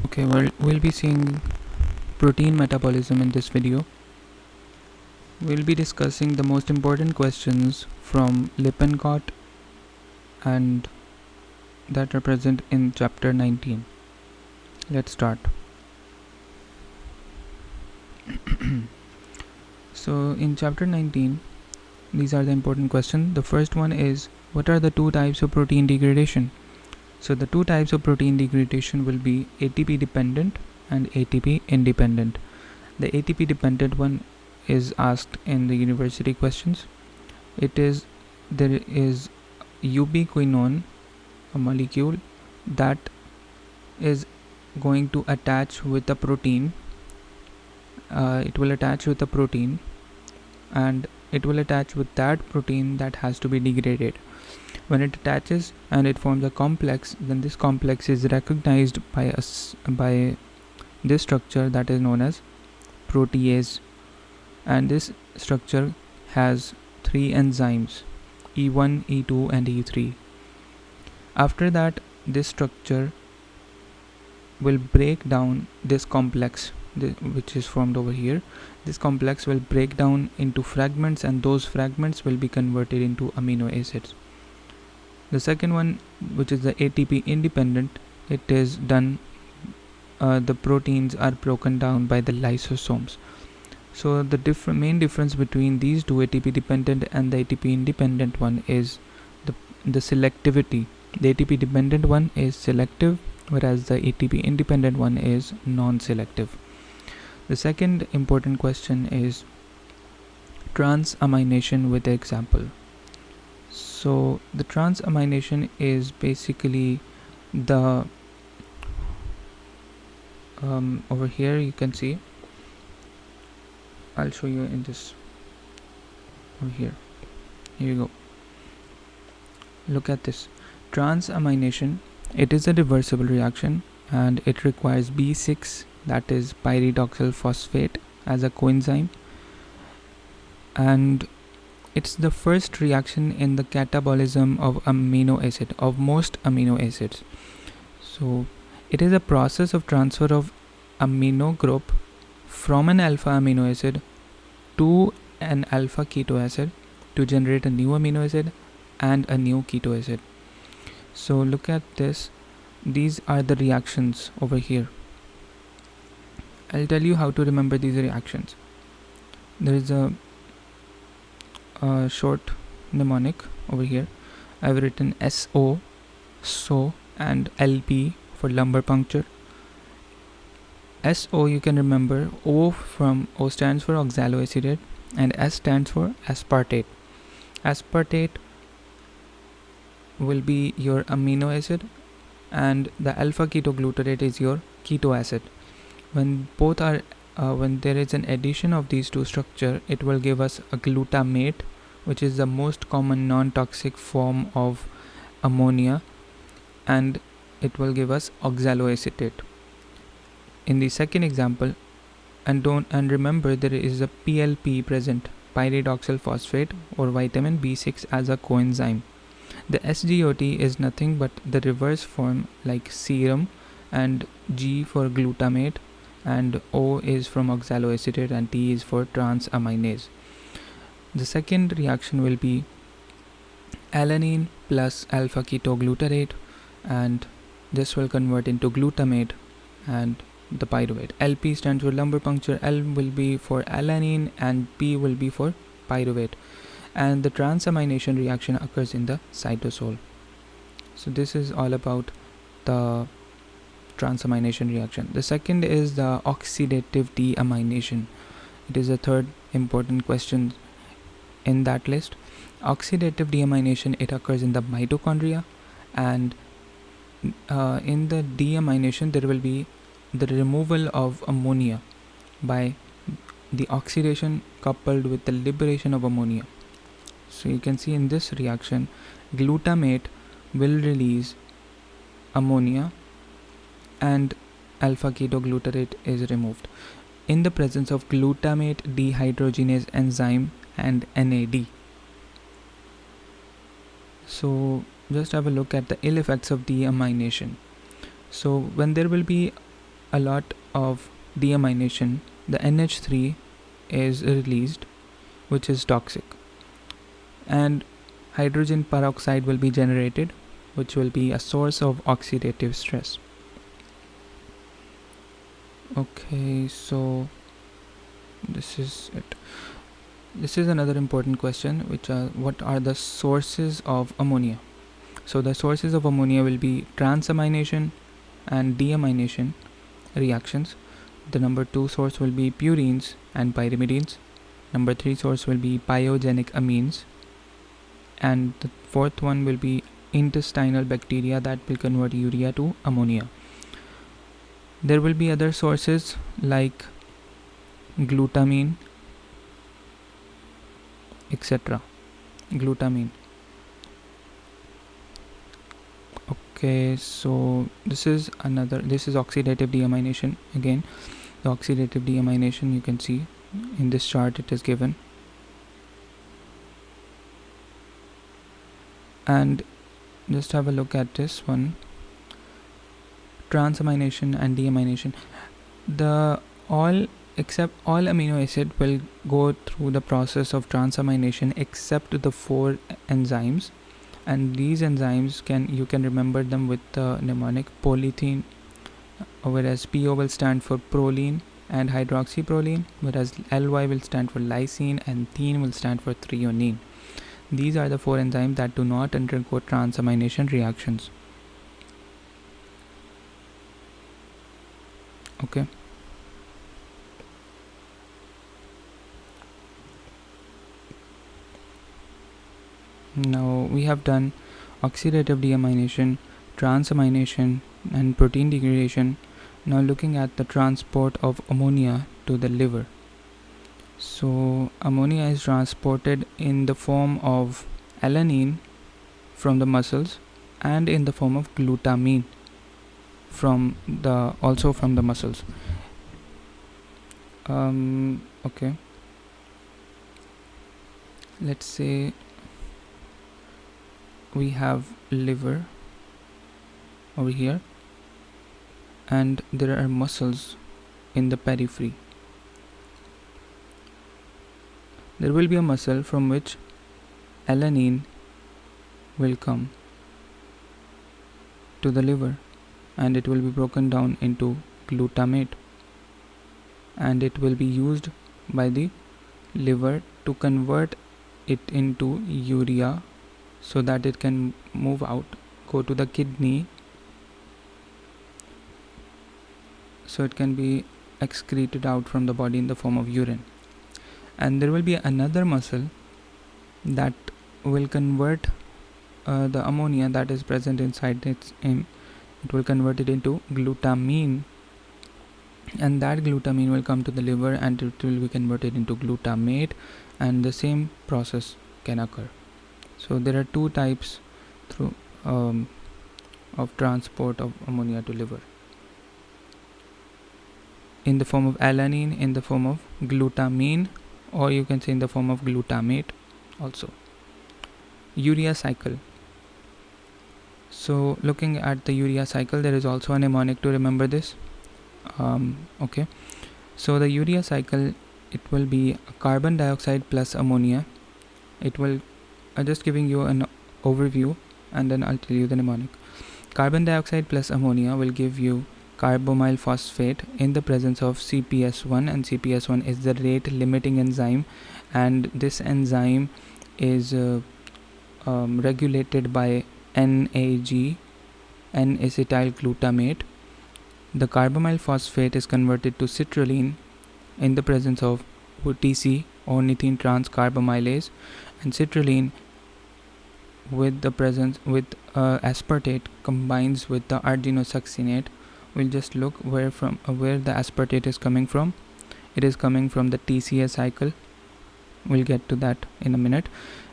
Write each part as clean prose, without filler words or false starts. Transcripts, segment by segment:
Okay, well, we'll be seeing protein metabolism in this video. We'll be discussing the most important questions from Lippincott and that are present in chapter 19. Let's start. So in chapter 19, these are the important questions. The first one is, what are the two types of protein degradation? So the two types of protein degradation will be ATP dependent and ATP independent. The ATP dependent one is asked in the university questions. There is ubiquinone, a molecule that is going to attach with a protein. It will attach with a protein, and it will attach with that protein that has to be degraded. When it attaches and it forms a complex, then this complex is recognized by this structure that is known as protease, and this structure has three enzymes, E1, E2 and E3. After that, this structure will break down this complex which is formed over here. This complex will break down into fragments, and those fragments will be converted into amino acids. The second one, which is the ATP independent, it is done, the proteins are broken down by the lysosomes. So the main difference between these two, ATP dependent and the ATP independent one, is the selectivity. The ATP dependent one is selective, whereas the ATP independent one is non-selective. The second important question is transamination with example. So the transamination is basically the over here you can see, I'll show you in this over here. Here you go. Look at this. Transamination, it is a reversible reaction and it requires B6, that is pyridoxal phosphate, as a coenzyme, and it's the first reaction in the catabolism of amino acid, of most amino acids. So it is a process of transfer of amino group from an alpha amino acid to an alpha keto acid to generate a new amino acid and a new keto acid. So look at this. These are the reactions over here. I'll tell you how to remember these reactions. There is a short mnemonic over here. I've written SO, so, and LP for lumbar puncture. SO you can remember. O stands for oxaloacetate and S stands for aspartate. Aspartate will be your amino acid and the alpha ketoglutarate is your keto acid. When both are when there is an addition of these two structures, it will give us a glutamate, which is the most common non-toxic form of ammonia, and it will give us oxaloacetate. In the second example, and remember, there is a PLP present, pyridoxal phosphate or vitamin B6, as a coenzyme. The SGOT is nothing but the reverse form, like serum, and G for glutamate, and O is from oxaloacetate, and T is for transaminase. The second reaction will be alanine plus alpha ketoglutarate, and this will convert into glutamate and the pyruvate. LP stands for lumbar puncture, L will be for alanine and P will be for pyruvate, and the transamination reaction occurs in the cytosol. So this is all about the transamination reaction. The second is the oxidative deamination. It is the third important question in that list. Oxidative deamination, it occurs in the mitochondria, and in the deamination there will be the removal of ammonia by the oxidation coupled with the liberation of ammonia. So you can see in this reaction, glutamate will release ammonia and alpha ketoglutarate is removed in the presence of glutamate dehydrogenase enzyme and NAD. So just have a look at the ill effects of deamination. So when there will be a lot of deamination, the NH3 is released, which is toxic, and hydrogen peroxide will be generated, which will be a source of oxidative stress. Okay, so this is it. This is another important question, which are what are the sources of ammonia? So the sources of ammonia will be transamination and deamination reactions. The number 2 source will be purines and pyrimidines. Number 3 source will be pyogenic amines. And the fourth one will be intestinal bacteria that will convert urea to ammonia. There will be other sources like glutamine, etc. Glutamine. Okay, so this is oxidative deamination. Again, the oxidative deamination, you can see in this chart it is given. And just have a look at this one. Transamination and deamination. All amino acid will go through the process of transamination except the 4 enzymes, and these enzymes you can remember them with the mnemonic polythene, whereas PO will stand for proline and hydroxyproline, whereas LY will stand for lysine and thene will stand for threonine. These are the 4 enzymes that do not undergo transamination reactions. Okay. Now we have done oxidative deamination, transamination and protein degradation. Now looking at the transport of ammonia to the liver. So ammonia is transported in the form of alanine from the muscles and in the form of glutamine also from the muscles. Okay. Let's say we have liver over here and there are muscles in the periphery. There will be a muscle from which alanine will come to the liver and it will be broken down into glutamate, and it will be used by the liver to convert it into urea so that it can go to the kidney, so it can be excreted out from the body in the form of urine. And there will be another muscle that will convert the ammonia that is present inside it will convert it into glutamine, and that glutamine will come to the liver and it will be converted into glutamate, and the same process can occur. So there are 2 types of transport of ammonia to liver: in the form of alanine, in the form of glutamine, or you can say in the form of glutamate also. Urea cycle. So looking at the urea cycle, there is also a mnemonic to remember this. Okay, so the urea cycle, it will be carbon dioxide plus ammonia. It will just giving you an overview and then I'll tell you the mnemonic. Carbon dioxide plus ammonia will give you carbamyl phosphate in the presence of CPS1, and CPS1 is the rate limiting enzyme, and this enzyme is regulated by NAG, N-acetyl glutamate. The carbamyl phosphate is converted to citrulline in the presence of OTC, ornithine transcarbamylase, and citrulline with aspartate combines with the arginosuccinate. We'll just look where the aspartate is coming from. It is coming from the TCA cycle. We'll get to that in a minute.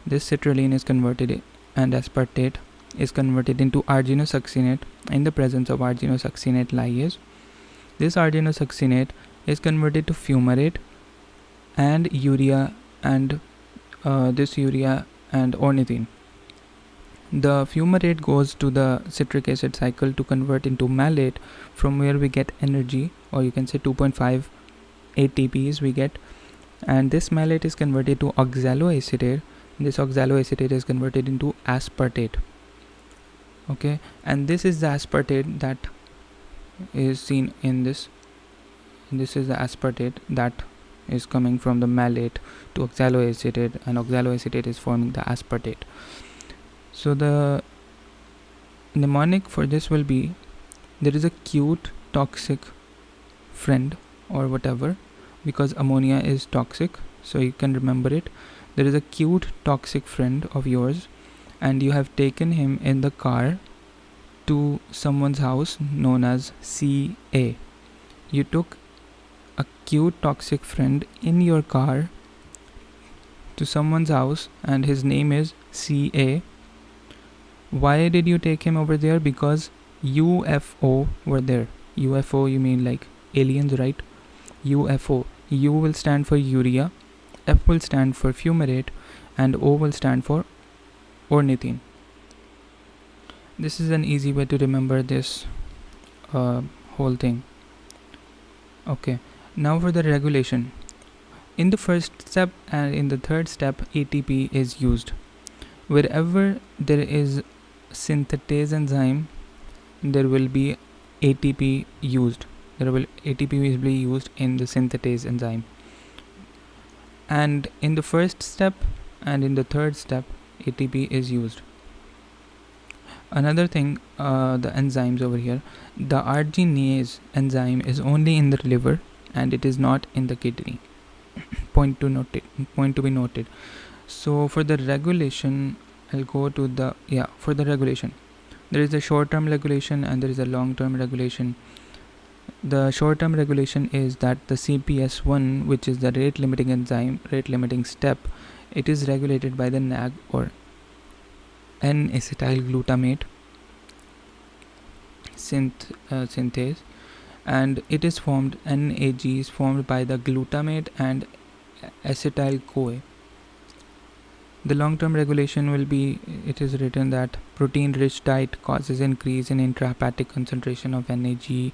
This citrulline is converted and aspartate is converted into arginosuccinate in the presence of arginosuccinate lyase. This arginosuccinate is converted to fumarate and urea, and this urea and ornithine. The fumarate goes to the citric acid cycle to convert into malate, from where we get energy, or you can say 2.5 ATPs we get, and this malate is converted to oxaloacetate. This oxaloacetate is converted into aspartate. Okay, and this is the aspartate that is seen in this. This is the aspartate that is coming from the malate to oxaloacetate, and oxaloacetate is forming the aspartate. So the mnemonic for this will be, there is a cute toxic friend or whatever, because ammonia is toxic, so you can remember it. There is a cute toxic friend of yours, and you have taken him in the car to someone's house known as CA. You took a cute toxic friend in your car to someone's house, and his name is CA. Why did you take him over there? Because UFO were there. UFO, you mean like aliens, right? UFO. U will stand for urea, F will stand for fumarate, and O will stand for ornithine. This is an easy way to remember this whole thing. Okay, now for the regulation. In the first step and in the third step, ATP is used. Wherever there is synthetase enzyme, there will be ATP used. ATP will be used in the synthetase enzyme. And in the first step and in the third step, ATP is used. Another thing, the enzymes over here, the arginase enzyme is only in the liver and it is not in the kidney. Point to be noted. So for the regulation, I'll go to for the regulation, there is a short-term regulation and there is a long-term regulation. The short-term regulation is that the CPS1, which is the rate-limiting enzyme, rate-limiting step, it is regulated by the NAG or N-acetyl glutamate synthase, and it is formed, NAG is formed by the glutamate and acetyl CoA. The long-term regulation will be, it is written that protein-rich diet causes increase in intrahepatic concentration of NAG,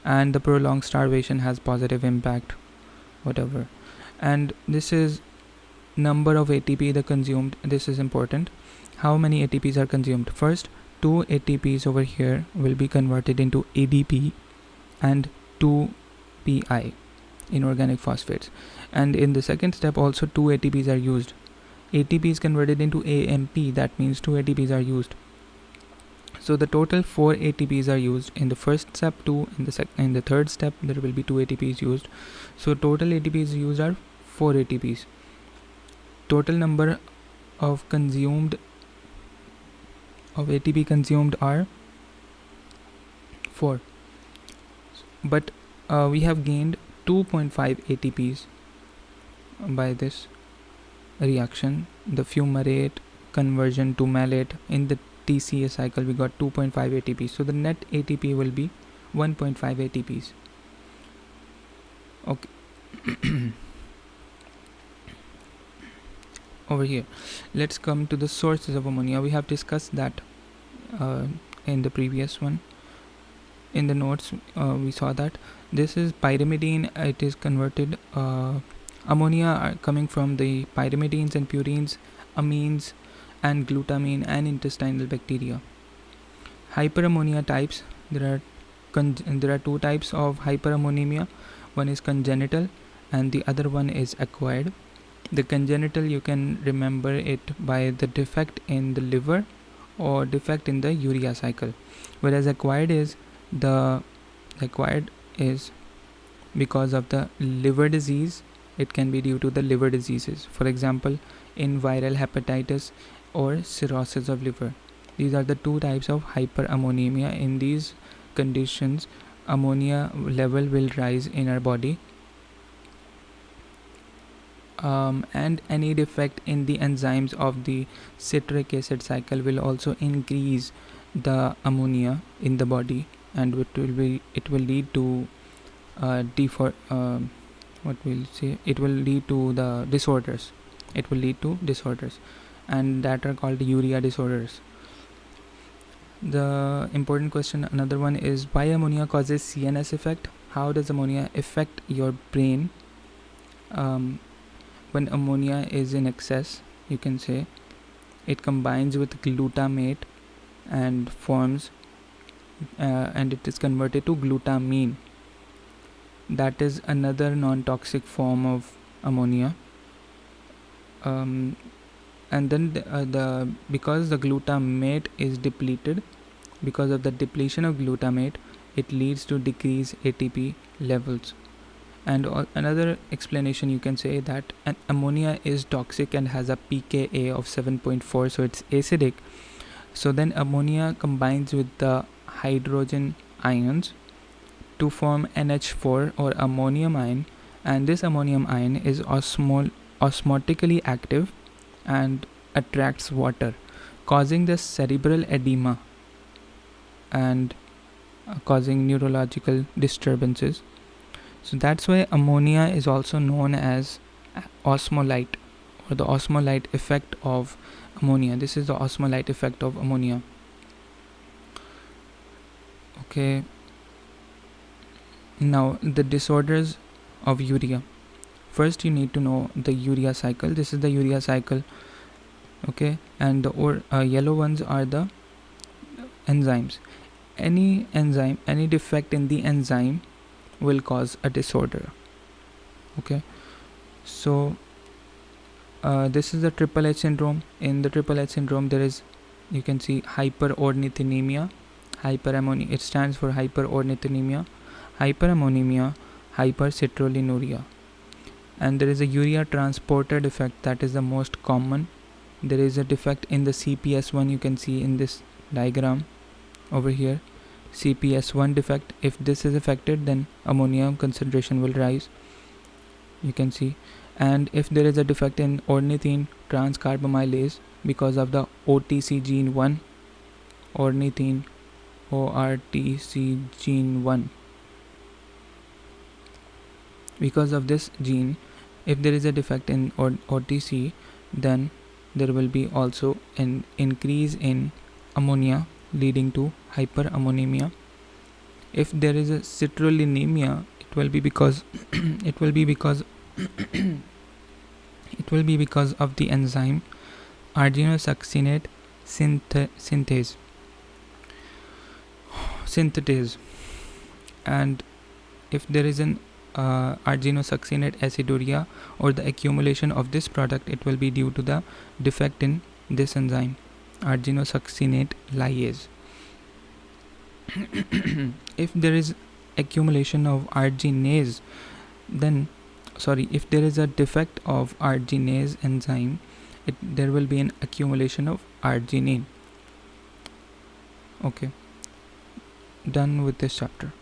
and the prolonged starvation has positive impact, whatever. And this is number of ATP the consumed. This is important. How many ATPs are consumed? First, 2 ATPs over here will be converted into ADP and 2 PI, inorganic phosphates. And in the second step also 2 ATPs are used. ATP is converted into AMP, that means 2 ATPs are used. So the total 4 ATPs are used. In the first step 2, in the third step there will be 2 ATPs used. So total ATPs used are 4 ATPs. Total number of ATP consumed are 4. But we have gained 2.5 ATPs by this reaction, the fumarate conversion to malate. In the TCA cycle we got 2.5 ATPs, so the net ATP will be 1.5 ATPs. Okay. Over here, let's come to the sources of ammonia. We have discussed that in the previous one. In the notes we saw that this is pyrimidine. It is converted ammonia are coming from the pyrimidines and purines, amines and glutamine and intestinal bacteria. Hyperammonia types, there are 2 types of hyperammonemia. One is congenital and the other one is acquired. The congenital, you can remember it by the defect in the liver or defect in the urea cycle, whereas acquired is because of the liver disease. It can be due to the liver diseases, for example in viral hepatitis or cirrhosis of liver. These are the 2 types of hyperammonemia. In these conditions, ammonia level will rise in our body, and any defect in the enzymes of the citric acid cycle will also increase the ammonia in the body, and it will lead to disorders, and that are called urea disorders. The important question, another one, is why ammonia causes CNS effect. How does ammonia affect your brain? When ammonia is in excess, you can say, it combines with glutamate and forms and it is converted to glutamine. That is another non-toxic form of ammonia. And then because the glutamate is depleted, because of the depletion of glutamate, it leads to decreased ATP levels. And another explanation, you can say that an ammonia is toxic and has a pKa of 7.4, so it's acidic. So then ammonia combines with the hydrogen ions to form NH4 or ammonium ion, and this ammonium ion is osmotically active and attracts water, causing the cerebral edema and causing neurological disturbances. So that's why ammonia is also known as osmolyte, or the osmolyte effect of ammonia. This is the osmolyte effect of ammonia. Okay. Now the disorders of urea. First you need to know the urea cycle. This is the urea cycle. Okay, and the yellow ones are the enzymes. Any enzyme, any defect in the enzyme will cause a disorder. Okay, so this is the triple H syndrome. In the triple H syndrome, there is, you can see, hyperornithinemia, hyperammonia. It stands for hyperornithinemia, hyperammonemia, hypercitrullinuria. And there is a urea transporter defect, that is the most common. There is a defect in the CPS1, you can see in this diagram over here. CPS1 defect, if this is affected, then ammonia concentration will rise, you can see. And if there is a defect in ornithine transcarbamylase, because of the OTC gene 1, ornithine ORTC gene 1, because of this gene, if there is a defect in OTC, then there will be also an increase in ammonia, leading to hyperammonemia. If there is a citrullinemia, it will be because it will be because of the enzyme arginosuccinate synthase. And if there is an arginosuccinate aciduria, or the accumulation of this product, it will be due to the defect in this enzyme, arginosuccinate lyase. If there is accumulation of arginase, then if there is a defect of arginase enzyme, there will be an accumulation of arginine. Okay, done with this chapter.